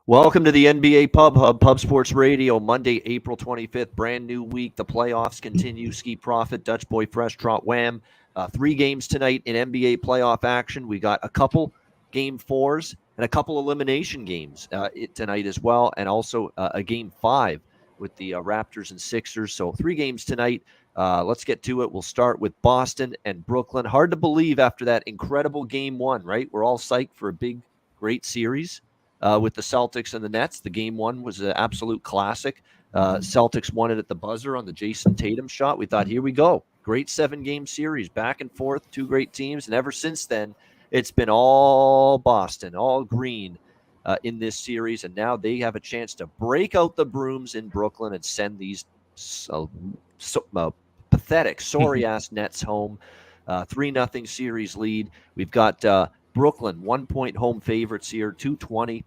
Welcome to the NBA Pub Hub, Pub Sports Radio, Monday, April 25th. Brand new week. The playoffs continue. Skee Profit, Dutch Boy Fresh, TROT Wham. 3 games tonight in NBA playoff action. We got a couple game fours and a couple elimination games tonight as well, and also a game 5 with the Raptors and Sixers. So 3 games tonight. Let's get to it. We'll start with Boston and Brooklyn. Hard to believe after that incredible game 1, right? We're all psyched for a big, great series. With the Celtics and the Nets. The game 1 was an absolute classic. Celtics won it at the buzzer on the Jason Tatum shot. We thought, here we go. Great 7-game series, back and forth, 2 great teams. And ever since then, it's been all Boston, all green in this series. And now they have a chance to break out the brooms in Brooklyn and send these pathetic, sorry-ass Nets home. 3-0 series lead. We've got Brooklyn, 1-point home favorites here, 220.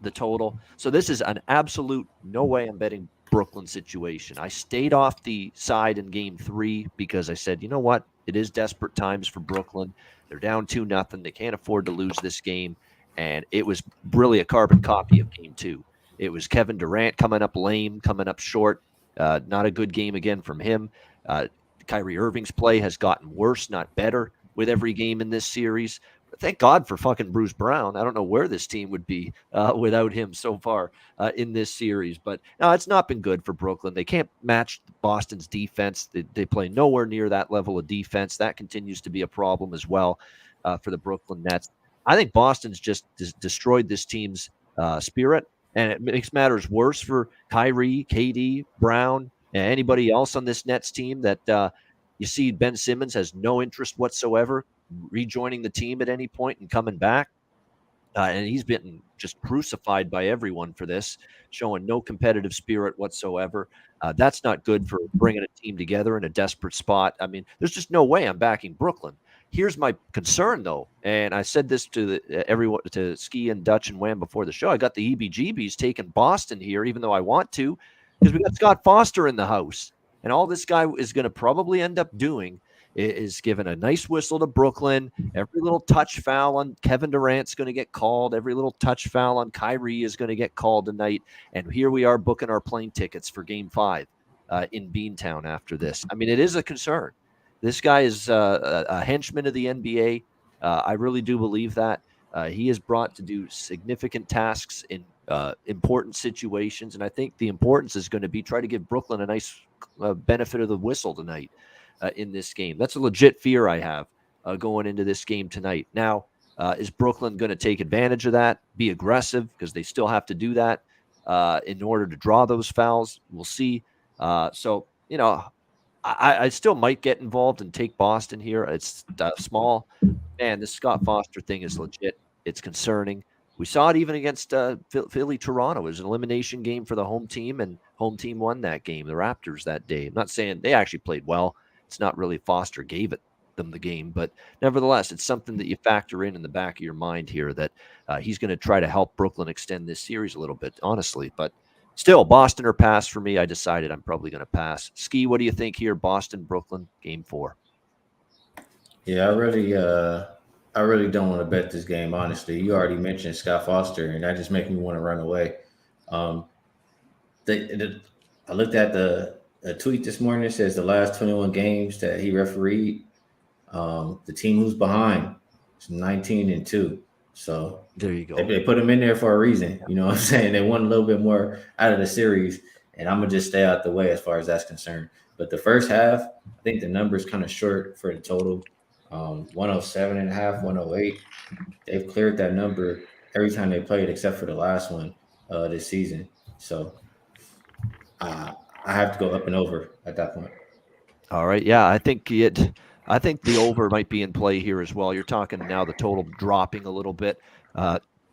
The total. So this is an absolute no way I'm betting Brooklyn situation. I stayed off the side in game 3 because I said, you know what? It is desperate times for Brooklyn. They're down 2-0. They can't afford to lose this game. And it was really a carbon copy of game 2. It was Kevin Durant coming up lame, coming up short. Not a good game again from him. Kyrie Irving's play has gotten worse, not better, with every game in this series. Thank God for fucking Bruce Brown. I don't know where this team would be without him so far in this series. But no, it's not been good for Brooklyn. They can't match Boston's defense. They play nowhere near that level of defense. That continues to be a problem as well for the Brooklyn Nets. I think Boston's just destroyed this team's spirit, and it makes matters worse for Kyrie, KD, Brown, and anybody else on this Nets team that you see Ben Simmons has no interest whatsoever rejoining the team at any point and coming back. And he's been just crucified by everyone for this, showing no competitive spirit whatsoever. That's not good for bringing a team together in a desperate spot. I mean, there's just no way I'm backing Brooklyn. Here's my concern, though, and I said this to everyone, to Skee and Dutch and Wham before the show. I got the EBGBs taking Boston here, even though I want to, because we got Scott Foster in the house. And all this guy is going to probably end up doing is giving a nice whistle to Brooklyn. Every little touch foul on Kevin Durant's going to get called. Every little touch foul on Kyrie is going to get called tonight. And here we are booking our plane tickets for Game 5 in Beantown after this. I mean, it is a concern. This guy is a henchman of the NBA. I really do believe that. He is brought to do significant tasks in important situations. And I think the importance is going to be try to give Brooklyn a nice benefit of the whistle tonight. In this game. That's a legit fear I have going into this game tonight. Now, is Brooklyn going to take advantage of that, be aggressive, because they still have to do that in order to draw those fouls? We'll see. So, you know, I still might get involved and take Boston here. It's small. Man, this Scott Foster thing is legit. It's concerning. We saw it even against Philly-Toronto. It was an elimination game for the home team, and home team won that game, the Raptors, that day. I'm not saying they actually played well. It's not really Foster gave them the game, but nevertheless, it's something that you factor in the back of your mind here that he's going to try to help Brooklyn extend this series a little bit, honestly. But still, Boston or pass for me. I decided I'm probably going to pass. Skee, what do you think here? Boston, Brooklyn, game 4. Yeah, I really don't want to bet this game, honestly. You already mentioned Scott Foster, and that just makes me want to run away. I looked at a tweet this morning. It says the last 21 games that he refereed, the team who's behind is 19-2. So there you go. They put him in there for a reason. You know what I'm saying? They want a little bit more out of the series, and I'm going to just stay out the way as far as that's concerned. But the first half, I think the number's kind of short for the total. 107.5, 108. They've cleared that number every time they played except for the last one this season. So I have to go up and over at that point. All right. Yeah, I think the over might be in play here as well. You're talking now the total dropping a little bit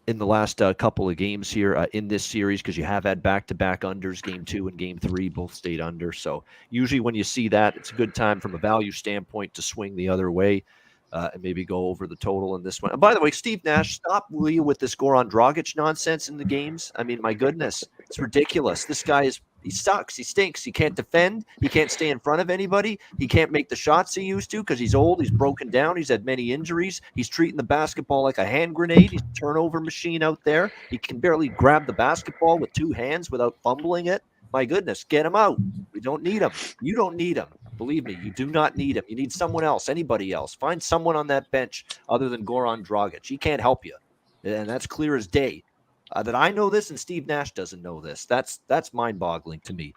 in the last couple of games here in this series, because you have had back-to-back unders. Game 2 and Game 3 both stayed under. So usually when you see that, it's a good time from a value standpoint to swing the other way and maybe go over the total in this one. And by the way, Steve Nash, stop, will you, with this Goran Dragic nonsense in the games? I mean, my goodness, it's ridiculous. This guy is He sucks. He stinks. He can't defend. He can't stay in front of anybody. He can't make the shots he used to because he's old. He's broken down. He's had many injuries. He's treating the basketball like a hand grenade. He's a turnover machine out there. He can barely grab the basketball with two hands without fumbling it. My goodness, get him out. We don't need him. You don't need him. Believe me, you do not need him. You need someone else, anybody else. Find someone on that bench other than Goran Dragic. He can't help you. And that's clear as day. That I know this and Steve Nash doesn't know this. That's mind-boggling to me.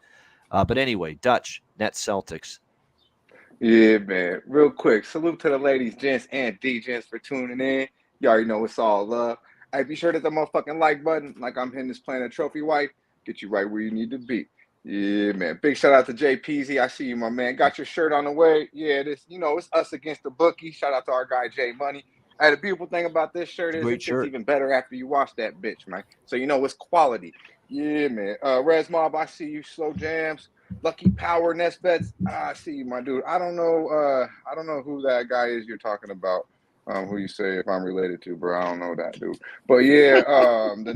But anyway, Dutch, Nets, Celtics. Yeah, man. Real quick, salute to the ladies, gents, and D-gents for tuning in. You already know it's all love. Hey, be sure to hit the motherfucking like button like I'm hitting this Planet Trophy wife. Get you right where you need to be. Yeah, man. Big shout out to Jay Peasy. I see you, my man. Got your shirt on the way. Yeah, it's us against the bookie. Shout out to our guy, Jay Money. Hey, the beautiful thing about this shirt is it gets even better after you wash that bitch, man. So you know it's quality. Yeah, man. Res Mob, I see you. Slow Jams. Lucky Power, Nest Bets. I see you, my dude. I don't know who that guy is you're talking about. Who you say if I'm related to, bro? I don't know that dude. But yeah, the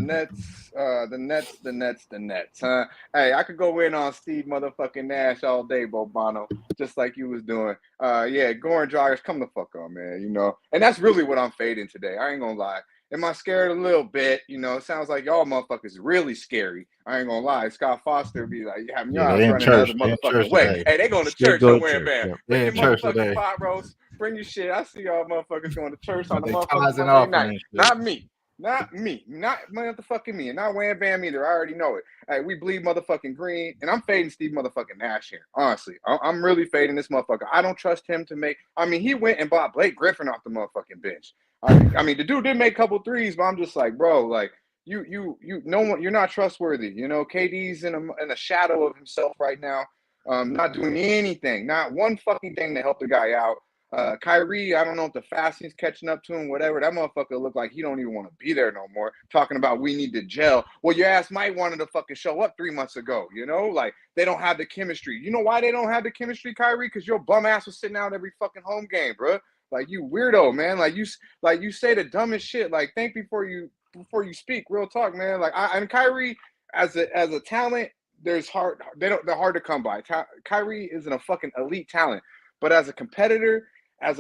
Nets, huh? Hey, I could go in on Steve motherfucking Nash all day, Bobano, just like you was doing. Yeah, Goran Dragic, come the fuck on, man. You know, and that's really what I'm fading today. I ain't gonna lie. Am I scared a little bit? You know, it sounds like y'all motherfuckers really scary. I ain't gonna lie. Scott Foster be like, having your eyes running the other motherfucking way. Hey, they going to church somewhere, man. Bring your motherfucking pot roast. Bring your shit. I see y'all motherfuckers going to church on the motherfucking Monday night. Not me. Not motherfucking me. And not Wham Bam either. I already know it. Hey, we bleed motherfucking green. And I'm fading Steve motherfucking Nash here. Honestly. I'm really fading this motherfucker. I don't trust him to make. I mean, he went and bought Blake Griffin off the motherfucking bench. I mean, the dude did make a couple threes, but I'm just like, bro, like no one, you're not trustworthy. You know, KD's in a shadow of himself right now, not doing anything, not one fucking thing to help the guy out. Kyrie, I don't know if the fasting's catching up to him, whatever. That motherfucker look like he don't even want to be there no more. Talking about we need to gel. Well, your ass might wanted to fucking show up 3 months ago. You know, like they don't have the chemistry. You know why they don't have the chemistry, Kyrie? Because your bum ass was sitting out every fucking home game, bro. Like you weirdo, man. Like you say the dumbest shit. Like think before you speak. Real talk, man. Like and Kyrie as a talent, they're hard to come by. Kyrie isn't a fucking elite talent, but as a competitor, as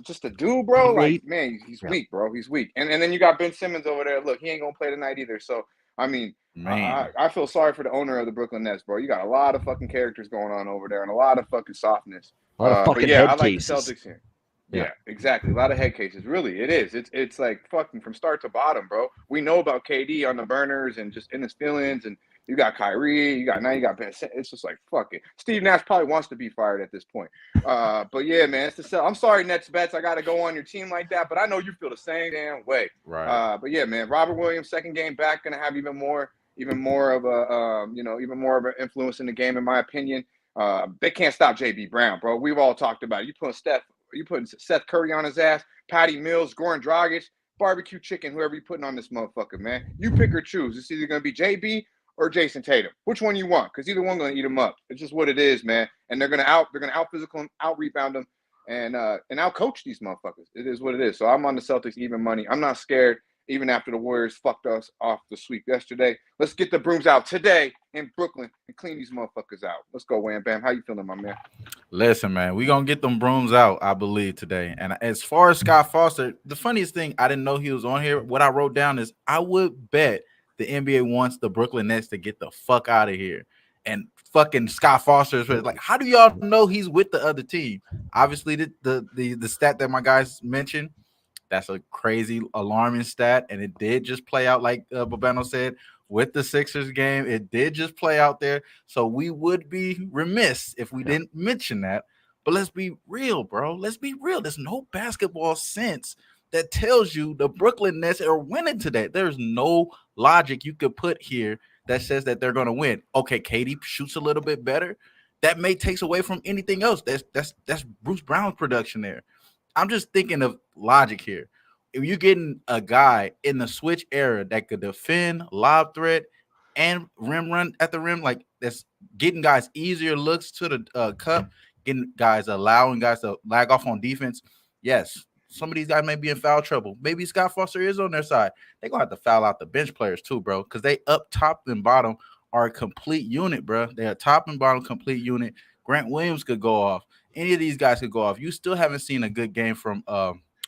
just a dude, bro. Like man, he's weak, bro. He's weak. And then you got Ben Simmons over there. Look, he ain't gonna play tonight either. So I mean, I feel sorry for the owner of the Brooklyn Nets, bro. You got a lot of fucking characters going on over there and a lot of fucking softness. A lot of fucking head I like cases. The Celtics here. Yeah, exactly. A lot of head cases. Really, it is. It's like fucking from start to bottom, bro. We know about KD on the burners and just in his feelings, and you got Kyrie, you got Ben. It's just like fuck it. Steve Nash probably wants to be fired at this point. But yeah, man, it's the sell. I'm sorry, Nets Bets. I got to go on your team like that, but I know you feel the same damn way. Right. But yeah, man, Robert Williams, second game back, gonna have even more of an influence in the game, in my opinion. They can't stop JB Brown, bro. We've all talked about it. You putting Seth Curry on his ass, Patty Mills, Goran Dragic, barbecue chicken, whoever you putting on this motherfucker, man. You pick or choose. It's either gonna be JB or Jason Tatum. Which one you want? Because either one gonna eat them up. It's just what it is, man. And they're gonna out physical them, out rebound them, and out coach these motherfuckers. It is what it is. So I'm on the Celtics even money. I'm not scared. Even after the Warriors fucked us off the sweep yesterday. Let's get the brooms out today in Brooklyn and clean these motherfuckers out. Let's go, Wham Bam. How you feeling, my man? Listen, man, we're going to get them brooms out, I believe, today. And as far as Scott Foster, the funniest thing, I didn't know he was on here. What I wrote down is I would bet the NBA wants the Brooklyn Nets to get the fuck out of here. And fucking Scott Foster is like, how do y'all know he's with the other team? Obviously, the stat that my guys mentioned, that's a crazy, alarming stat, and it did just play out like Bobano said with the Sixers game. It did just play out there, so we would be remiss if we didn't mention that. But let's be real, bro. Let's be real. There's no basketball sense that tells you the Brooklyn Nets are winning today. There's no logic you could put here that says that they're going to win. Okay, KD shoots a little bit better. That may takes away from anything else. That's Bruce Brown's production there. I'm just thinking of logic here. If you're getting a guy in the switch era that could defend, lob threat, and rim run at the rim, like that's getting guys easier looks to the cup, allowing guys to lag off on defense. Yes, some of these guys may be in foul trouble. Maybe Scott Foster is on their side. They're going to have to foul out the bench players too, bro, because they up top and bottom are a complete unit, bro. They're a top and bottom complete unit. Grant Williams could go off. Any of these guys could go off. You still haven't seen a good game from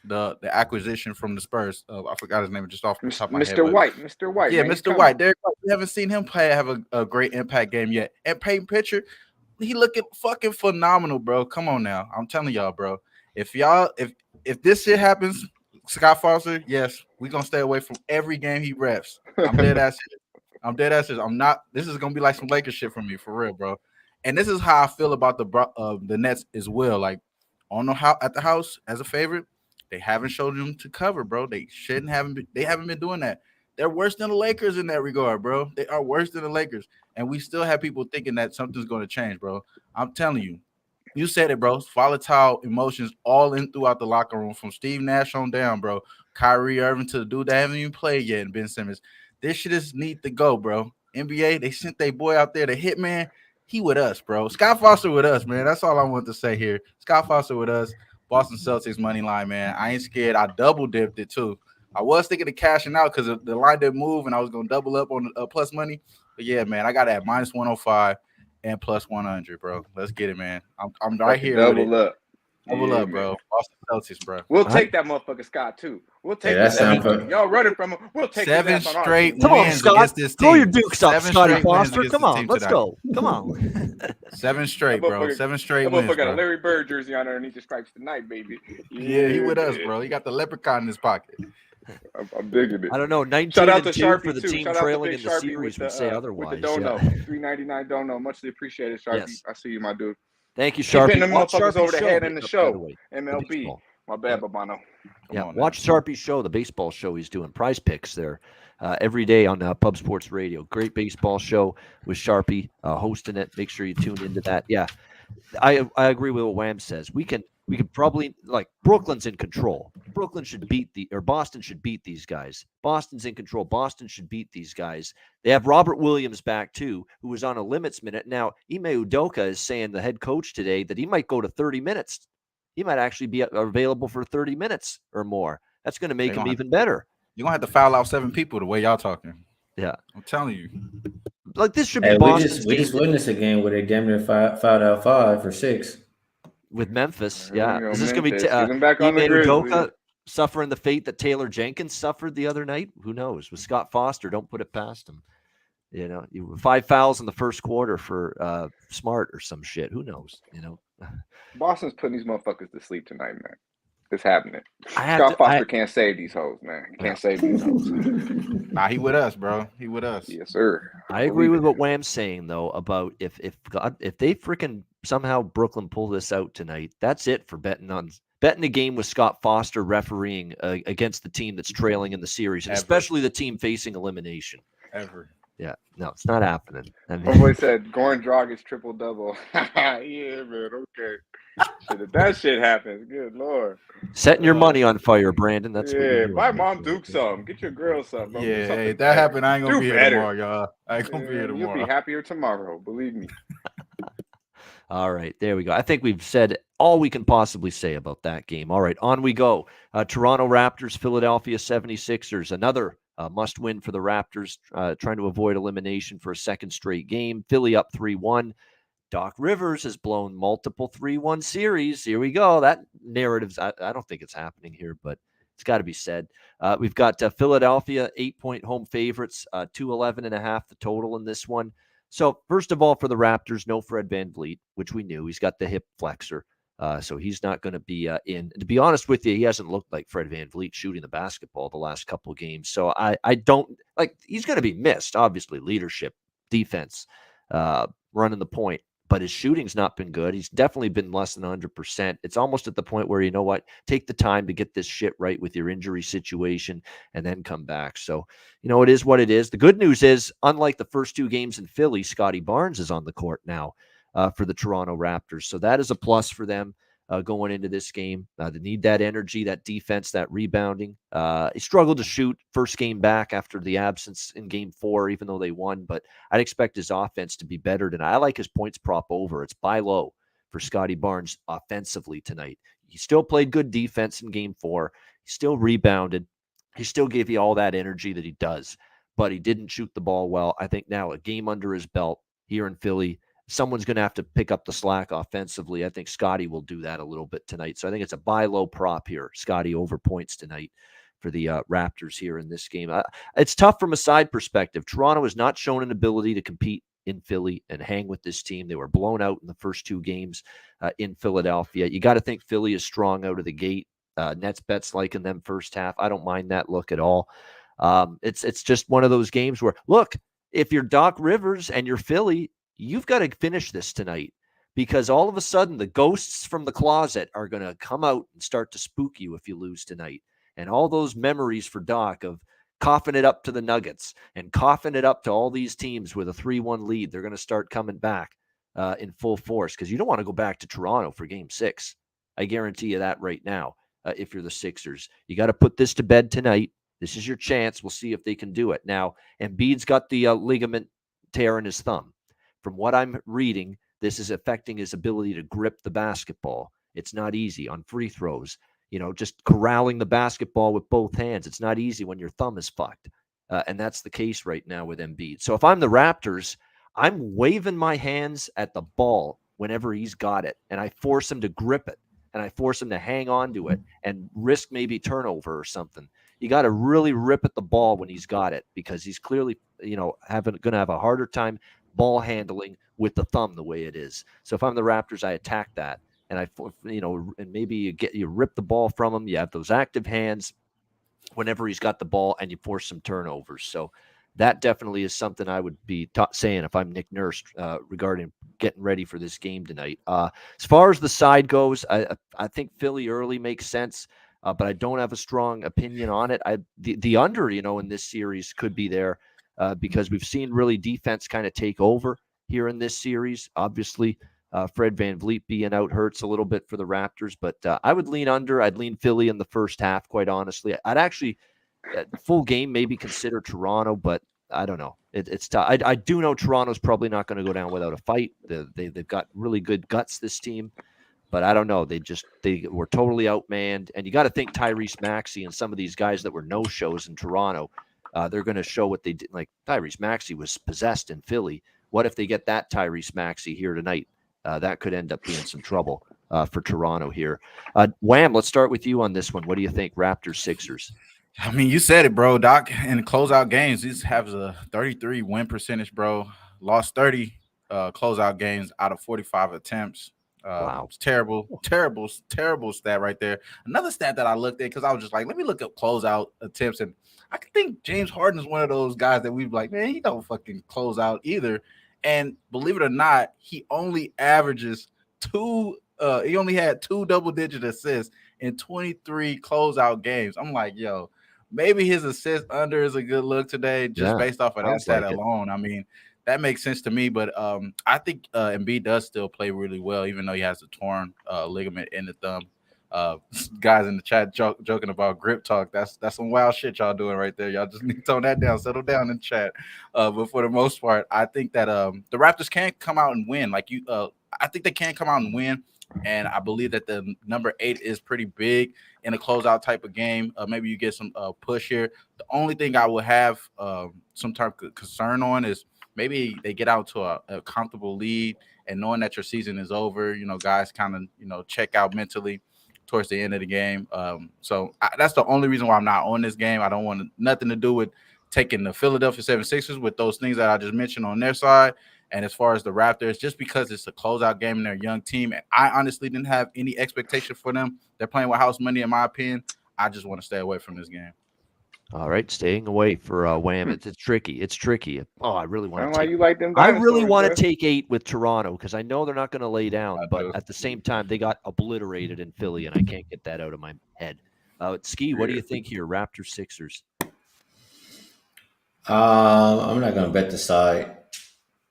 the acquisition from the Spurs. I forgot his name just off the top of my head. Mr. White, Mr. White. Yeah, man, he's Mr. coming. White. Derek White. We haven't seen him have a great impact game yet. And Peyton Pritchard, he looking fucking phenomenal, bro. Come on now. I'm telling y'all, bro. If this shit happens, Scott Foster, yes, we're gonna stay away from every game he refs. I'm dead ass. I'm dead ass. I'm not. This is gonna be like some Lakers shit for me, for real, bro. And this is how I feel about the Nets as well. Like on the at the house as a favorite, they haven't showed them to cover, bro. They haven't been doing that. They're worse than the Lakers in that regard, bro. They are worse than the Lakers, and we still have people thinking that something's going to change, bro. I'm telling you, you said it, bro. Volatile emotions all in throughout the locker room, from Steve Nash on down, bro. Kyrie Irving to the dude that haven't even played yet, and Ben Simmons. This shit is need to go, bro. NBA, they sent their boy out there, the hitman. He with us, bro. Scott Foster with us, man. That's all I want to say here. Scott Foster with us. Boston Celtics money line, man. I ain't scared. I double dipped it too. I was thinking of cashing out because the line didn't move, and I was gonna double up on the plus money. But yeah, man, I got it at minus 105 and plus 100, bro. Let's get it, man. I'm right here. Double with it. up. Double Yeah, up, bro. man. Boston Celtics, bro. We'll take that motherfucker Scott too. We'll take that that. sound Y'all running from him. We'll take his 7 ass on our straight team. Come on, wins Scott. against this team. Throw your dukes up, 7 Scotty straight wins Foster. against Come this on, team let's tonight. go. Come on. 7 straight, bro. 7 straight That wins, motherfucker got a bro. Larry Bird jersey on underneath the stripes tonight, baby. Yeah, he with us, bro. He got the leprechaun in his pocket. I'm digging it. I don't know. 19 Shout out and to 2 Sharpie for the too. team Shout out to trailing Big in the Sharpie series with would say the otherwise. dono. Yeah. $3.99 dono. Muchly appreciated, Sharpie. Yes. I see you, my dude. Thank you, Keep Sharpie. hitting them Watch motherfuckers Sharpie's over the show, head in the by show. way. MLB. baseball. My bad, Babano. Yeah, on, watch Sharpie's show, the baseball show he's doing. Prize Picks there every day on Pub Sports Radio. Great baseball show with Sharpie hosting it. Make sure you tune into that. Yeah, I agree with what Wham says. We could probably, like, Brooklyn's in control. Brooklyn should Boston should beat these guys. Boston's in control. Boston should beat these guys. They have Robert Williams back too, who was on a limits minute. Now, Ime Udoka is saying, the head coach today, that he might go to 30 minutes. He might actually be available for 30 minutes or more. That's going to make him even better. You're going to have to foul out 7 people the way y'all talking. Yeah. I'm telling you. Like, this should be Boston's we just witnessed a game where they damn near fouled out 5 for 6. with Memphis. There Yeah. we go, Is this going to be Memphis. Get him back on the Ime Udoka Grizzlies. suffering the fate that Taylor Jenkins suffered the other night? Who knows? With Scott Foster, don't put it past him. 5 fouls in the first quarter for Smart or some shit. Who knows? Boston's putting these motherfuckers to sleep tonight, man. It's happening. Scott Foster can't save these hoes, man. He can't save these hoes. Nah, he with us, bro. He with us. Yes, sir. I agree with what Wham's saying, though, about if they freaking somehow Brooklyn pull this out tonight, that's it for betting the game with Scott Foster refereeing against the team that's trailing in the series, especially the team facing elimination. Ever. Yeah, no, it's not happening. I mean, My boy said Goran Dragic's triple-double. Yeah, man, okay. Shit, if that shit happens, good Lord. setting your money on fire, Brandon. That's what you're doing. Buy Mom Duke some. Get your girl some, bro. Yeah, hey, if that happened, I ain't going to be here better. tomorrow, y'all. I ain't going to be here tomorrow. You'll be happier tomorrow, believe me. All right, there we go. I think we've said all we can possibly say about that game. All right, on we go. Toronto Raptors, Philadelphia 76ers, another must win for the Raptors, trying to avoid elimination for a second straight game. Philly up 3-1. Doc Rivers has blown multiple 3-1 series. Here we go. That narrative's, I don't think it's happening here, but it's got to be said. We've got Philadelphia, 8-point home favorites, 211.5 the total in this one. So first of all, for the Raptors, no Fred VanVleet, which we knew. He's got the hip flexor. So he's not going to be in. To be honest with you, he hasn't looked like Fred VanVleet shooting the basketball the last couple of games. So I don't like, he's going to be missed, obviously, leadership, defense, running the point. But his shooting's not been good. He's definitely been less than 100%. It's almost at the point where, you know what, take the time to get this shit right with your injury situation and then come back. So, it is what it is. The good news is, unlike the first 2 games in Philly, Scotty Barnes is on the court now for the Toronto Raptors. So that is a plus for them going into this game. They need that energy, that defense, that rebounding. He struggled to shoot first game back after the absence in game 4, even though they won. But I'd expect his offense to be better tonight. I like his points prop over. It's buy low for Scotty Barnes offensively tonight. He still played good defense in game 4. He still rebounded. He still gave you all that energy that he does. but he didn't shoot the ball well. I think now a game under his belt here in Philly, someone's going to have to pick up the slack offensively. I think Scotty will do that a little bit tonight. So I think it's a buy low prop here. Scotty over points tonight for the Raptors here in this game. It's tough from a side perspective. Toronto has not shown an ability to compete in Philly and hang with this team. They were blown out in the first two games in Philadelphia. You got to think Philly is strong out of the gate. Nets bets liking them first half. I don't mind that look at all. It's just one of those games where, look, if you're Doc Rivers and you're Philly, you've got to finish this tonight, because all of a sudden the ghosts from the closet are going to come out and start to spook you if you lose tonight. And all those memories for Doc of coughing it up to the Nuggets and coughing it up to all these teams with a 3-1 lead, they're going to start coming back in full force, because you don't want to go back to Toronto for game 6. I guarantee you that right now. If you're the Sixers, you got to put this to bed tonight. This is your chance. We'll see if they can do it. Now, Embiid's got the ligament tear in his thumb. From what I'm reading, this is affecting his ability to grip the basketball. It's not easy on free throws. Just corralling the basketball with both hands. It's not easy when your thumb is fucked. And that's the case right now with Embiid. So if I'm the Raptors, I'm waving my hands at the ball whenever he's got it, and I force him to grip it, and I force him to hang on to it and risk maybe turnover or something. You got to really rip at the ball when he's got it, because he's clearly, going to have a harder time ball handling with the thumb the way it is. So if I'm the Raptors, I attack that. And and maybe you rip the ball from him. You have those active hands whenever he's got the ball, and you force some turnovers. So that definitely is something I would be saying if I'm Nick Nurse regarding getting ready for this game tonight. As far as the side goes, I think Philly early makes sense, but I don't have a strong opinion on it. The under, in this series could be there because we've seen really defense kind of take over here in this series. Obviously, Fred VanVleet being out hurts a little bit for the Raptors, but I would lean under. I'd lean Philly in the first half, quite honestly. I'd actually, full game, maybe consider Toronto, but I don't know. It's tough. I do know Toronto's probably not going to go down without a fight. They've got really good guts, this team, but I don't know. They were totally outmanned. And you got to think Tyrese Maxey and some of these guys that were no-shows in Toronto, they're going to show what they did. Like Tyrese Maxey was possessed in Philly. What if they get that Tyrese Maxey here tonight? That could end up being some trouble for Toronto here. Wham, let's start with you on this one. What do you think, Raptors, Sixers? I mean, you said it, bro. Doc, in closeout games, these have a 33 win percentage, bro. Lost 30 closeout games out of 45 attempts. Wow. It's terrible stat right there. Another stat that I looked at, because I was just like, let me look up closeout attempts. And I think James Harden is one of those guys that we've like, man, he don't fucking close out either. And believe it or not, he only averages he only had 2 double-digit assists in 23 closeout games. I'm like, yo, maybe his assist under is a good look today, just based off of that stat alone. I mean, that makes sense to me. But I think Embiid does still play really well, even though he has a torn ligament in the thumb. Guys in the chat joking about grip talk. That's some wild shit y'all doing right there. Y'all just need to tone that down, settle down in chat. But for the most part, I think that the Raptors can come out and win. I think they can come out and win. And I believe that the number 8 is pretty big in a closeout type of game. Maybe you get some push here. The only thing I would have some type of concern on is maybe they get out to a comfortable lead, and knowing that your season is over, guys kind of, check out mentally towards the end of the game. So that's the only reason why I'm not on this game. I don't want nothing to do with taking the Philadelphia 76ers with those things that I just mentioned on their side. And as far as the Raptors, just because it's a closeout game and they're a young team, and I honestly didn't have any expectation for them. They're playing with house money, in my opinion. I just want to stay away from this game. All right, staying away for Wham. It's tricky. It's tricky. Oh, I really want to take. You like them I really want to take 8 with Toronto, because I know they're not going to lay down. But at the same time, they got obliterated in Philly, and I can't get that out of my head. Skee, what do you think here, Raptors, Sixers? I'm not going to bet the side.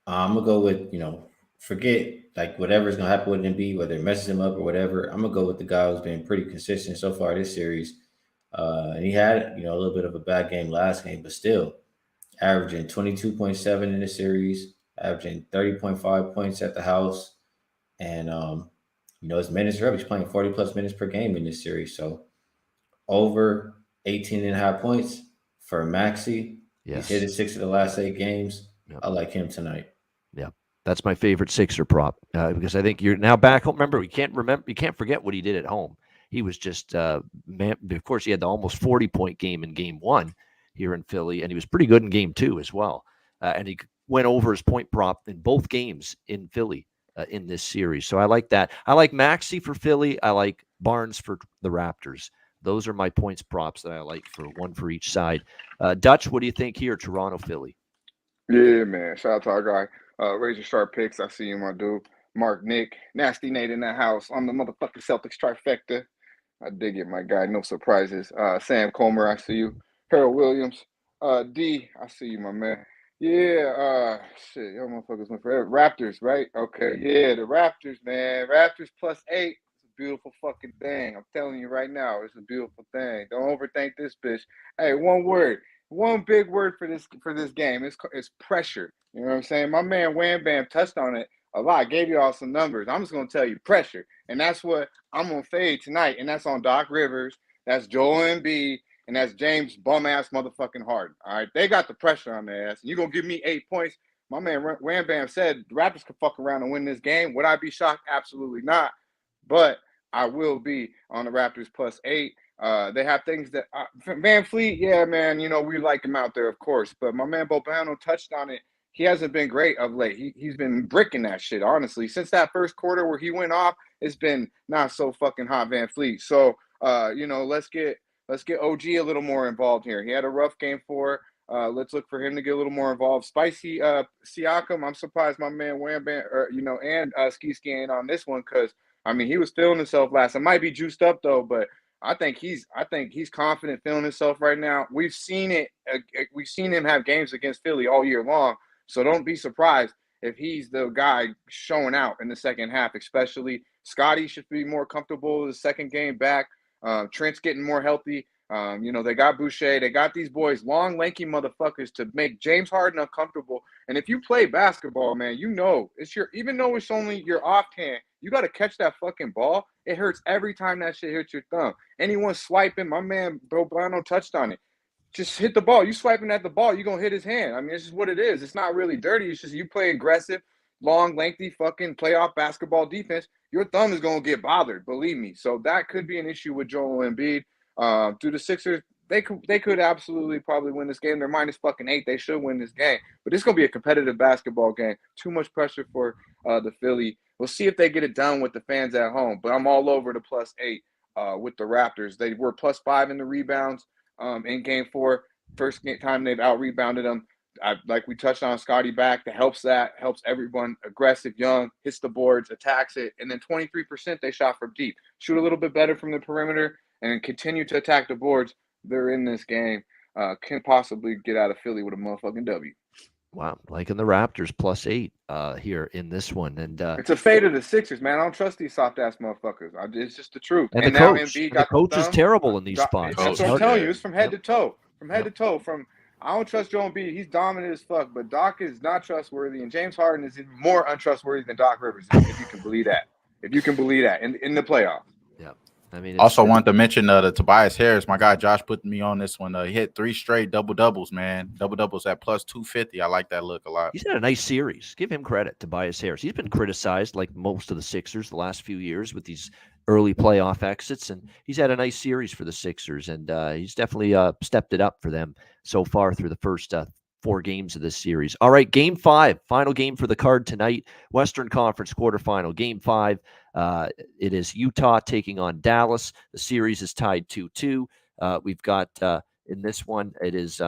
I'm going to go with, forget like whatever's going to happen with Embiid, whether it messes him up or whatever. I'm going to go with the guy who's been pretty consistent so far this series. And he had, a little bit of a bad game last game, but still averaging 22.7 in the series, averaging 30.5 points at the house. And, his minutes are up. He's playing 40 plus minutes per game in this series. So over 18.5 points for Maxey. He's hit it Yes. 6 of the last 8 games. Yep. I like him tonight. Yeah. That's my favorite Sixer prop because I think you're now back home. Remember, you can't forget what he did at home. He was just, man, of course, he had the almost 40-point game in game 1 here in Philly, and he was pretty good in game 2 as well. And he went over his point prop in both games in Philly in this series. So I like that. I like Maxey for Philly. I like Barnes for the Raptors. Those are my points props that I like for one for each side. Dutch, what do you think here, Toronto, Philly? Yeah, man. Shout out to our guy, Razor Sharp Picks. I see you, my dude. Mark, Nick, Nasty Nate in the house. I'm the motherfucking Celtics trifecta. I dig it, my guy. No surprises. Sam Comer, I see you. Harold Williams. D, I see you, my man. Yeah, shit, y'all motherfuckers went for Raptors, right? Okay, yeah, the Raptors, man. Raptors +8. It's a beautiful fucking thing. I'm telling you right now, it's a beautiful thing. Don't overthink this bitch. Hey, one big word for this game. It's pressure. You know what I'm saying? My man Wham Bam touched on it a lot. I gave you all some numbers. I'm just gonna tell you pressure, and that's what I'm gonna fade tonight. And that's on Doc Rivers. That's Joel Embiid, and that's James bum ass motherfucking Harden. All right, they got the pressure on their ass. And you gonna give me 8 points? My man Wham Bam said the Raptors could fuck around and win this game. Would I be shocked? Absolutely not. But I will be on the Raptors +8. They have things that Van Fleet, yeah, man. You know we like him out there, of course. But my man Bobano touched on it. He hasn't been great of late. He's been bricking that shit, honestly. Since that first quarter where he went off, it's been not so fucking hot, Van Fleet. So, let's get OG a little more involved here. He had a rough game 4. Let's look for him to get a little more involved. Spicy Siakam, I'm surprised my man Wham Bam, and Skee ain't on this one because I mean he was feeling himself last. It might be juiced up though, but I think he's confident feeling himself right now. We've seen it. We've seen him have games against Philly all year long. So don't be surprised if he's the guy showing out in the second half, especially. Scotty should be more comfortable the second game back. Trent's getting more healthy. They got Boucher. They got these boys, long, lanky motherfuckers to make James Harden uncomfortable. And if you play basketball, man, even though it's only your offhand, you got to catch that fucking ball. It hurts every time that shit hits your thumb. Anyone swiping, my man Boblano touched on it. Just hit the ball. You swiping at the ball, you're going to hit his hand. I mean, it's just what it is. It's not really dirty. It's just you play aggressive, long, lengthy fucking playoff basketball defense. Your thumb is going to get bothered, believe me. So that could be an issue with Joel Embiid. Through the Sixers, they could absolutely probably win this game. They're -8. They should win this game. But it's going to be a competitive basketball game. Too much pressure for the Philly. We'll see if they get it done with the fans at home. But I'm all over the +8 with the Raptors. They were +5 in the rebounds in game 4. First time they've out-rebounded them. Like we touched on, Scotty back. That helps everyone aggressive, young, hits the boards, attacks it. And then 23% they shot from deep. Shoot a little bit better from the perimeter and continue to attack the boards. They're in this game. Can possibly get out of Philly with a motherfucking W. Wow, liking the Raptors +8 here in this one, and it's a fade of the Sixers, man. I don't trust these soft ass motherfuckers. It's just the truth. And the now coach, Embiid got the coach the is terrible in these spots. That's what I'm telling you. It's from head to toe. Yep. To toe. I don't trust Joel Embiid. He's dominant as fuck, but Doc is not trustworthy, and James Harden is even more untrustworthy than Doc Rivers, if you can believe that. If you can believe that in the playoffs. Yeah. I mean, also wanted to mention the Tobias Harris. My guy Josh put me on this one. He hit 3 straight double-doubles, man. Double-doubles at +250. I like that look a lot. He's had a nice series. Give him credit, Tobias Harris. He's been criticized like most of the Sixers the last few years with these early playoff exits, and he's had a nice series for the Sixers, and he's definitely stepped it up for them so far through the first 4 games of this series. All right, Game 5, final game for the card tonight, Western Conference quarterfinal, Game 5. It is Utah taking on Dallas. The series is tied 2-2. We've got in this one, it is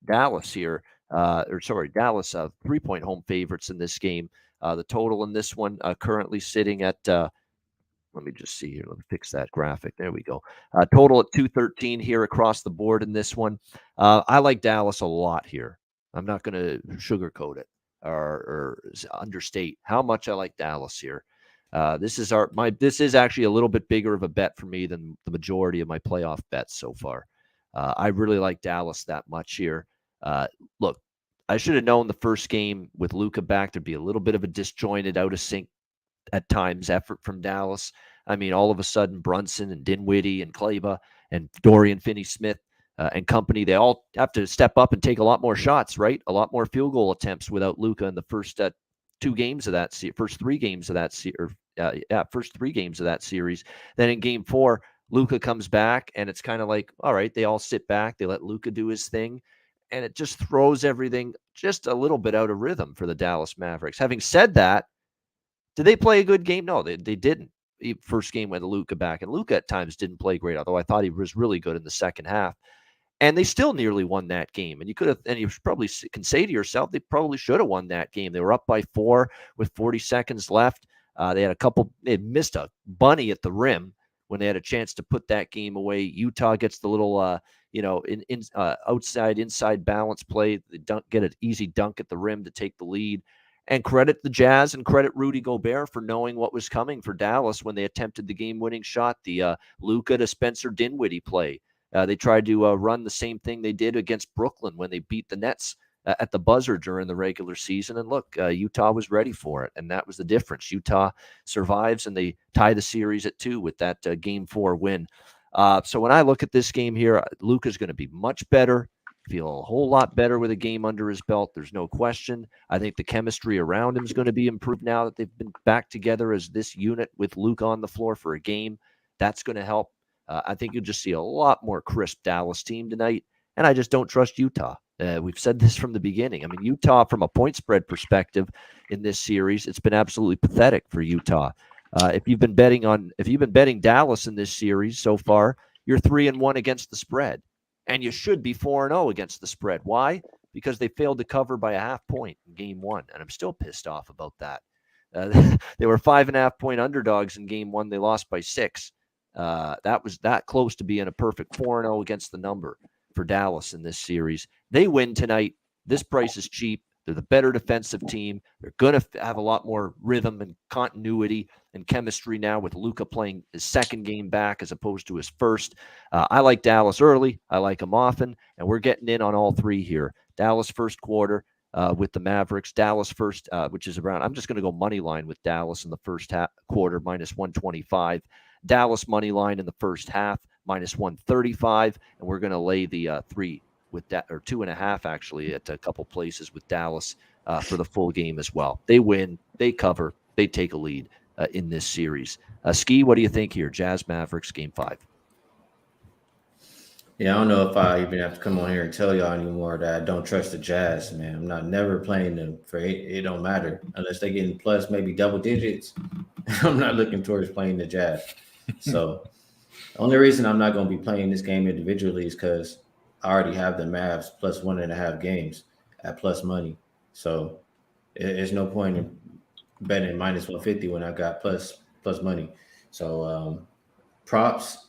Dallas here, Dallas 3-point home favorites in this game. The total in this one currently sitting at let me just see here. Let me fix that graphic. There we go. Total at 213 here across the board in this one. I like Dallas a lot here. I'm not going to sugarcoat it or understate how much I like Dallas here. This is actually a little bit bigger of a bet for me than the majority of my playoff bets so far. I really like Dallas that much here. Look, I should have known the first game with Luka back there'd be a little bit of a disjointed, out of sync at times effort from Dallas. I mean, all of a sudden Brunson and Dinwiddie and Kleba and Dorian Finney-Smith and company, they all have to step up and take a lot more shots, right? A lot more field goal attempts without Luka in the first two games of that first 3 games of that first 3 games of that series. Then in game 4, Luka comes back, and it's kind of like, all right, they all sit back, they let Luka do his thing, and it just throws everything just a little bit out of rhythm for the Dallas Mavericks. Having said that, did they play a good game? No, they didn't. First game with Luka back, and Luka at times didn't play great, although I thought he was really good in the second half. And they still nearly won that game. And you could have, and you probably can say to yourself, they probably should have won that game. They were up by 4 with 40 seconds left. They had missed a bunny at the rim when they had a chance to put that game away. Utah gets the little, inside balance play. They get an easy dunk at the rim to take the lead. And credit the Jazz and credit Rudy Gobert for knowing what was coming for Dallas when they attempted the game-winning shot, the Luka to Spencer Dinwiddie play. They tried to run the same thing they did against Brooklyn when they beat the Nets at the buzzer during the regular season. And look, Utah was ready for it, and that was the difference. Utah survives, and they tie the series at 2 with that Game 4 win. So when I look at this game here, Luka's going to be much better, feel a whole lot better with a game under his belt. There's no question. I think the chemistry around him is going to be improved now that they've been back together as this unit with Luka on the floor for a game. That's going to help. I think you'll just see a lot more crisp Dallas team tonight, and I just don't trust Utah. We've said this from the beginning. I mean, Utah, from a point spread perspective in this series, it's been absolutely pathetic for Utah. If you've been betting Dallas in this series so far, you're 3-1 against the spread, and you should be 4-0 against the spread. Why? Because they failed to cover by a half point in Game 1, and I'm still pissed off about that. They were 5.5-point underdogs in Game 1. They lost by 6. That was that close to being a perfect 4-0 against the number for Dallas in this series. They win tonight. This price is cheap. They're the better defensive team. They're going to have a lot more rhythm and continuity and chemistry now with Luka playing his second game back as opposed to his first. I like Dallas early. I like them often, and we're getting in on all 3 here. Dallas first quarter with the Mavericks. Dallas first, which is around, I'm just going to go money line with Dallas in the first quarter, minus 125. Dallas money line in the first half, minus 135, and we're going to lay the 3 with that, or 2.5 actually, at a couple places with Dallas for the full game as well. They win, they cover, they take a lead in this series. Skee, what do you think here? Jazz Mavericks Game 5. Yeah, I don't know if I even have to come on here and tell y'all anymore that I don't trust the Jazz, man. I'm not never playing them for it. It don't matter unless they getting plus maybe double digits. I'm not looking towards playing the Jazz. So the only reason I'm not going to be playing this game individually is because I already have the Mavs plus 1.5 games at plus money. So there's no point in betting minus 150 when I got plus money. So props.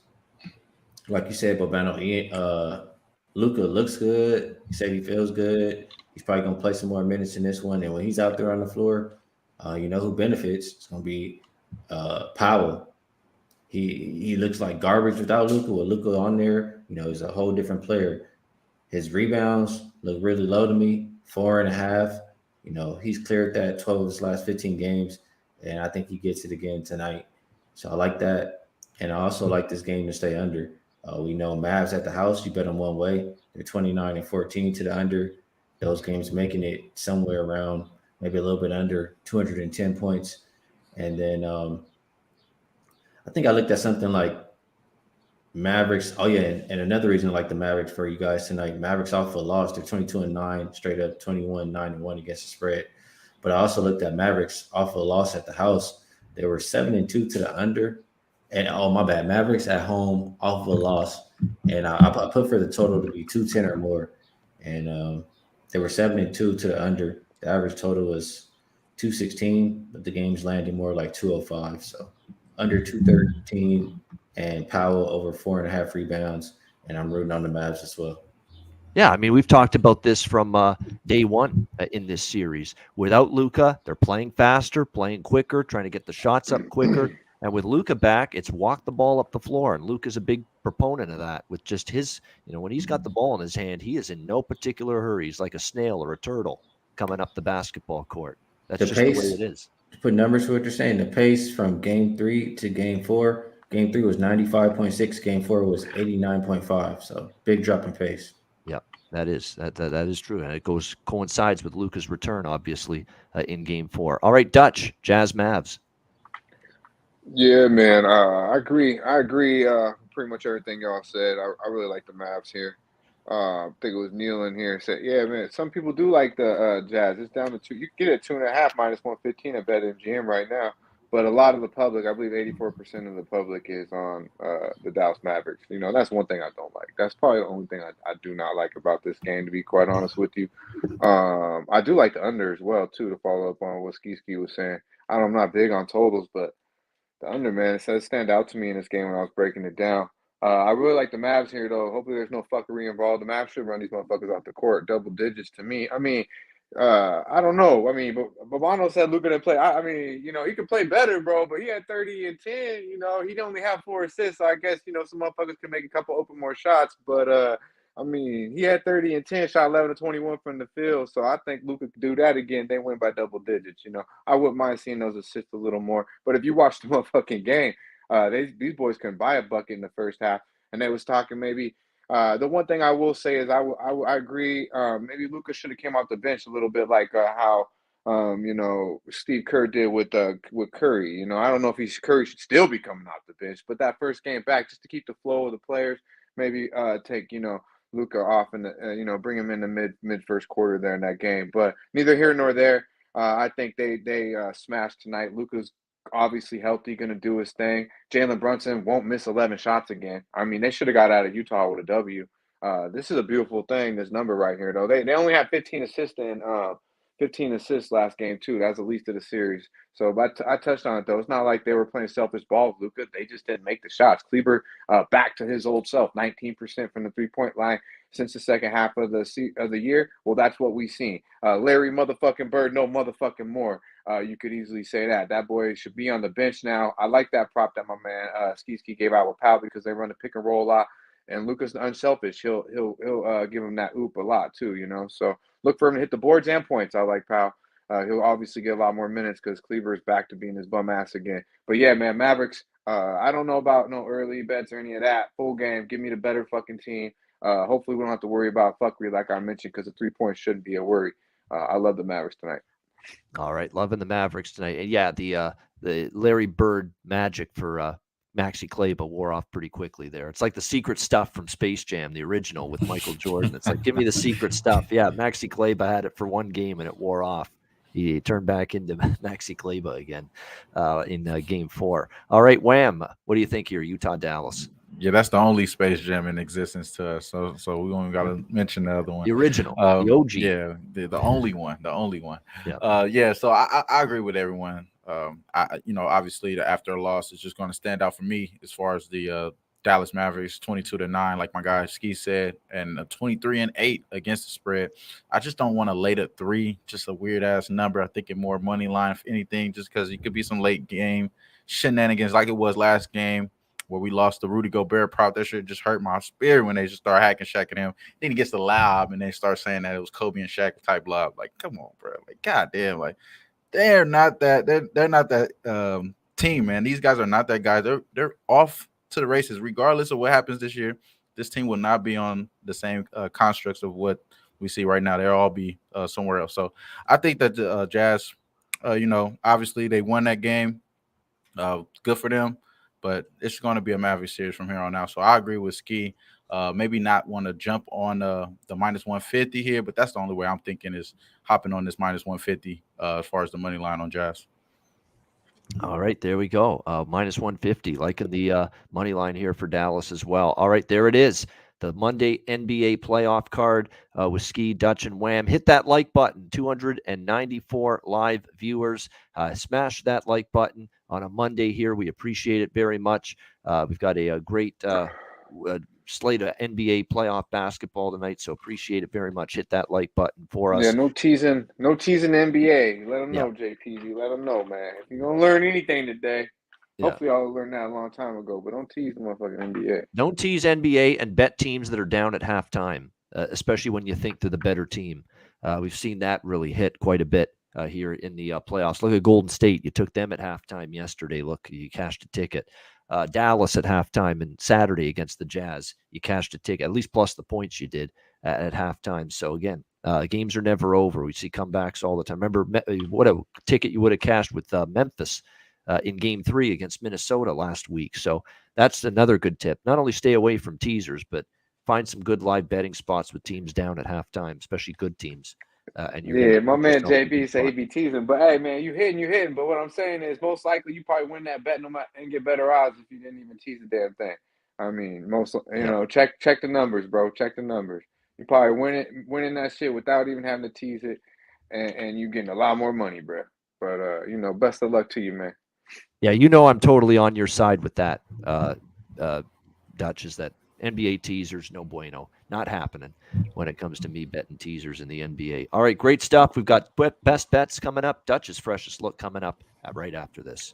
Like you said, Bobano, Luka looks good. He said he feels good. He's probably going to play some more minutes in this one. And when he's out there on the floor, you know who benefits? It's going to be Powell. He looks like garbage without Luka. With Luka on there, you know, he's a whole different player. His rebounds look really low to me, 4.5. You know, he's cleared that 12 of his last 15 games, and I think he gets it again tonight. So I like that. And I also like this game to stay under. We know Mavs at the house, you bet them one way. They're 29-14 to the under. Those games making it somewhere around maybe a little bit under 210 points. And then I think I looked at something like Mavericks. Oh, yeah, and another reason I like the Mavericks for you guys tonight, Mavericks off a loss. They're 22-9, straight up 21-9-1 against the spread. But I also looked at Mavericks off a loss at the house. They were 7-2 to the under. And oh, my bad, Mavericks at home off of a loss. And I put for the total to be 210 or more. And they were 7-2 to the under. The average total was 216, but the game's landing more like 205. So under 213 and Powell over 4.5 rebounds. And I'm rooting on the Mavs as well. Yeah, I mean, we've talked about this from day one in this series. Without Luka, they're playing faster, playing quicker, trying to get the shots up quicker. And with Luka back, it's walk the ball up the floor. And Luka's a big proponent of that with just his, you know, when he's got the ball in his hand, he is in no particular hurry. He's like a snail or a turtle coming up the basketball court. That's just the way it is. To put numbers to what you're saying, the pace from game 3 to game 4 Game 3 was 95.6. Game 4 was 89.5. So big drop in pace. Yeah, that is true, and it coincides with Luka's return, obviously, in Game 4. All right, Dutch, Jazz Mavs. Yeah, man. I agree. I agree. Pretty much everything y'all said. I really like the Mavs here. I think it was Neil in here said, yeah, man. Some people do like the Jazz. It's down to 2. You can get it 2.5 minus 115 at BetMGM right now. But a lot of the public, I believe 84% of the public is on the Dallas Mavericks. You know, that's one thing I don't like. That's probably the only thing I do not like about this game, to be quite honest with you. I do like the under as well, too, to follow up on what Skee was saying. I'm not big on totals, but the under, man, it says stand out to me in this game when I was breaking it down. I really like the Mavs here, though. Hopefully, there's no fuckery involved. The Mavs should run these motherfuckers off the court, double digits to me. I mean, I don't know. I mean, but Babano said Luka didn't play. I mean, you know, he could play better, bro. But he had 30 and 10. You know, he'd only have 4 assists. So I guess some motherfuckers could make a couple open more shots. But I mean, he had 30 and 10, shot 11 to 21 from the field. So I think Luka could do that again. They win by double digits. You know, I wouldn't mind seeing those assists a little more. But if you watch the motherfucking game, these boys couldn't buy a bucket in the first half. And they was talking maybe. The one thing I will say is I agree. Maybe Luka should have came off the bench a little bit, like how Steve Kerr did with Curry. You know, I don't know if Curry should still be coming off the bench, but that first game back, just to keep the flow of the players, maybe take Luka off and bring him in the mid first quarter there in that game. But neither here nor there. I think they smashed tonight. Luka's obviously healthy, going to do his thing. Jalen Brunson won't miss 11 shots again. I mean, they should have got out of Utah with a W. This is a beautiful thing, this number right here, though. They only had 15 assists in 15 assists last game, too. That's the least of the series. So but I touched on it, though. It's not like they were playing selfish ball with Luka. They just didn't make the shots. Kleber back to his old self, 19% from the three-point line since the second half of the year. Well, that's what we've seen. Larry motherfucking Bird, no motherfucking more. You could easily say that. That boy should be on the bench now. I like that prop that my man Skee gave out with Powell because they run the pick and roll a lot. And Luka's unselfish. He'll give him that oop a lot too, So look for him to hit the boards and points. I like Powell. He'll obviously get a lot more minutes because Kleber is back to being his bum ass again. But yeah, man, Mavericks. I don't know about no early bets or any of that. Full game. Give me the better fucking team. Hopefully we don't have to worry about fuckery like I mentioned because the 3 points shouldn't be a worry. I love the Mavericks tonight. All right, loving the Mavericks tonight. And yeah, the Larry Bird magic for Maxi Kleber wore off pretty quickly there. It's like the secret stuff from Space Jam, the original with Michael Jordan. It's like, give me the secret stuff. Yeah, Maxi Kleber had it for one game and it wore off. He turned back into Maxi Kleber again in Game 4. All right, Wham, what do you think here, Utah-Dallas? Yeah, that's the only Space Jam in existence to us. So we only got to mention the other one, the original, the OG. Yeah, the only one, Yeah. So I agree with everyone. Obviously after a loss is just going to stand out for me as far as the Dallas Mavericks 22-9, like my guy Skee said, and 23-8 against the spread. I just don't want to late at 3, just a weird ass number. I think it more money line if anything, just because it could be some late game shenanigans like it was last game, where we lost the Rudy Gobert prop. That shit just hurt my spirit when they just start hacking Shaq at him. Then he gets the lob and they start saying that it was Kobe and Shaq type lob. Like, come on, bro. Like, goddamn. Like, they're not that. They're not that team, man. These guys are not that guy. They're off to the races, regardless of what happens this year. This team will not be on the same constructs of what we see right now. They'll all be somewhere else. So I think that the Jazz, obviously they won that game. Good for them. But it's going to be a Maverick series from here on out. So I agree with Skee. Maybe not want to jump on the minus 150 here, but that's the only way I'm thinking is hopping on this minus 150 as far as the money line on Jazz. All right, there we go. Minus 150, liking the money line here for Dallas as well. All right, there it is. The Monday NBA playoff card with Skee, Dutch, and Wham. Hit that like button. 294 live viewers. Smash that like button on a Monday here. We appreciate it very much. We've got a great slate of NBA playoff basketball tonight, so appreciate it very much. Hit that like button for us. Yeah, no teasing NBA. Let them know, JPG. Let them know, man. If you're going to learn anything today, hopefully I'll learn that a long time ago, but don't tease the motherfucking NBA. Don't tease NBA and bet teams that are down at halftime, especially when you think they're the better team. We've seen that really hit quite a bit here in the playoffs. Look at Golden State. You took them at halftime yesterday. Look, you cashed a ticket. Dallas at halftime and Saturday against the Jazz. You cashed a ticket, at least plus the points you did at halftime. So again, games are never over. We see comebacks all the time. Remember what a ticket you would have cashed with Memphis in Game 3 against Minnesota last week. So that's another good tip. Not only stay away from teasers, but find some good live betting spots with teams down at halftime, especially good teams. And Yeah, my man yourself in a JB good say he spot. be teasing, but hey, man, you hitting. But what I'm saying is, most likely you probably win that bet no matter and get better odds if you didn't even tease the damn thing. I mean, check the numbers, bro. Check the numbers. You probably winning that shit without even having to tease it, and you getting a lot more money, bro. But best of luck to you, man. Yeah, I'm totally on your side with that, Dutch, is that NBA teasers, no bueno. Not happening when it comes to me betting teasers in the NBA. All right, great stuff. We've got best bets coming up. Dutch's freshest look coming up right after this.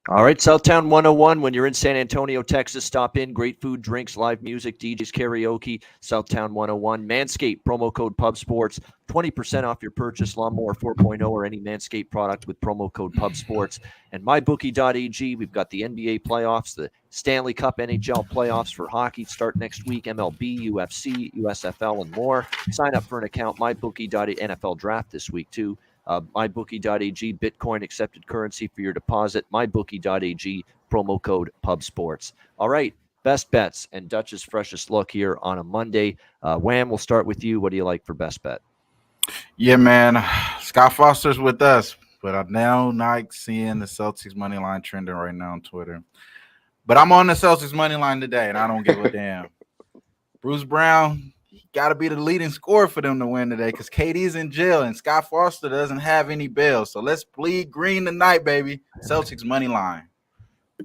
All right, Southtown 101. When you're in San Antonio, Texas, stop in. Great food, drinks, live music, DJs, karaoke. Southtown 101. Manscaped, promo code PubSports. 20% off your purchase, Lawnmower 4.0 or any Manscaped product with promo code PubSports. And MyBookie.ag, we've got the NBA playoffs, the Stanley Cup NHL playoffs for hockey start next week, MLB, UFC, USFL, and more. Sign up for an account, MyBookie.ag, NFL draft this week, too. MyBookie.ag, Bitcoin accepted currency for your deposit. MyBookie.ag, promo code PubSports. All right, best bets and Dutch's freshest look here on a Monday. Wham, we'll start with you. What do you like for best bet? Yeah, man. Scott Foster's with us, but I'm now not seeing the Celtics money line trending right now on Twitter. But I'm on the Celtics money line today, and I don't give a damn. Bruce Brown, got to be the leading scorer for them to win today because KD's in jail and Scott Foster doesn't have any bail. So let's bleed green tonight, baby. Celtics money line.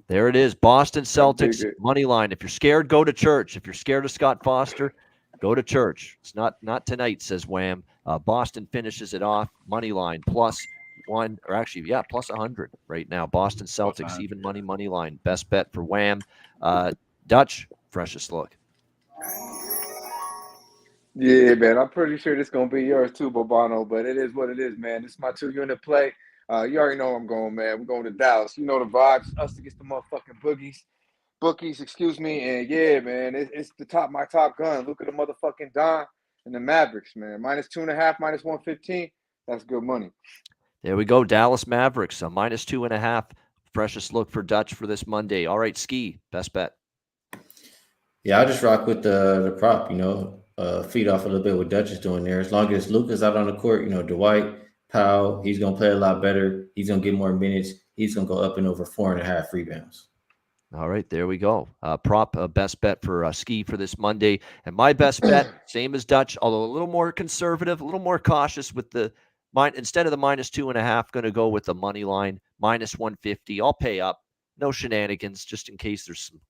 There it is. Boston Celtics money line. If you're scared, go to church. If you're scared of Scott Foster, go to church. It's not tonight, says Wham. Boston finishes it off. Money line plus 100 right now. Boston Celtics, even money line. Best bet for Wham. Dutch, freshest look. Yeah, man, I'm pretty sure this is going to be yours too, Bobano, but it is what it is, man. This is my 2-unit play. You already know where I'm going, man. We're going to Dallas. You know the vibes. Us against the motherfucking bookies, excuse me. And yeah, man, it's my top gun. Look at the motherfucking Don and the Mavericks, man. -2.5, -115. That's good money. There we go. Dallas Mavericks, a -2.5. Freshest look for Dutch for this Monday. All right, Skee, best bet. Yeah, I'll just rock with the prop, feed off a little bit what Dutch is doing there. As long as Luka's out on the court, Dwight Powell, he's going to play a lot better. He's going to get more minutes. He's going to go up and over 4.5 rebounds. All right, there we go. Prop best bet for Skee for this Monday. And my best bet, same as Dutch, although a little more conservative, a little more cautious with the instead of the -2.5, going to go with the money line, -150. I'll pay up. No shenanigans, just in case there's some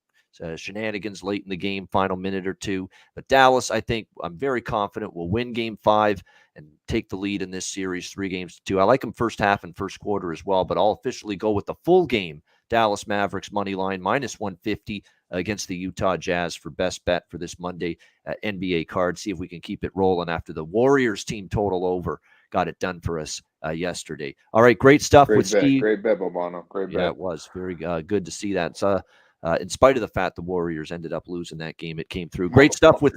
shenanigans late in the game, final minute or two. But Dallas, I think I'm very confident will win Game 5 and take the lead in this series 3-2. I like them first half and first quarter as well, but I'll officially go with the full game. Dallas Mavericks money line -150 against the Utah Jazz for best bet for this Monday NBA card. See if we can keep it rolling after the Warriors team total over got it done for us yesterday. All right, great stuff with Skee. Great bet, Bobano. Great bet. Yeah, it was very good to see that. In spite of the fact the Warriors ended up losing that game, it came through. Great stuff with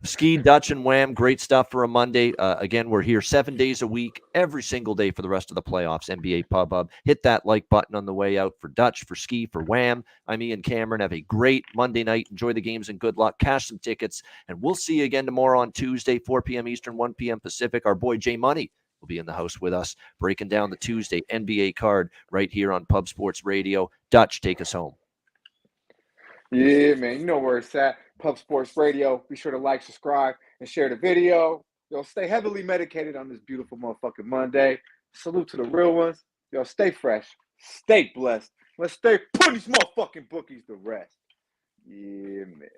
Skee, Dutch, and Wham, great stuff for a Monday. Again, we're here 7 days a week, every single day for the rest of the playoffs. NBA Pub Hub. Hit that like button on the way out for Dutch, for Skee, for Wham. I'm Ian Cameron. Have a great Monday night. Enjoy the games and good luck. Cash some tickets, and we'll see you again tomorrow on Tuesday, 4 p.m. Eastern, 1 p.m. Pacific. Our boy Jay Money will be in the house with us, breaking down the Tuesday NBA card right here on Pub Sports Radio. Dutch, take us home. Yeah, man. You know where it's at. Pub Sports Radio. Be sure to like, subscribe, and share the video. Stay heavily medicated on this beautiful motherfucking Monday. Salute to the real ones. Stay fresh. Stay blessed. Let's stay putting these motherfucking bookies to rest. Yeah, man.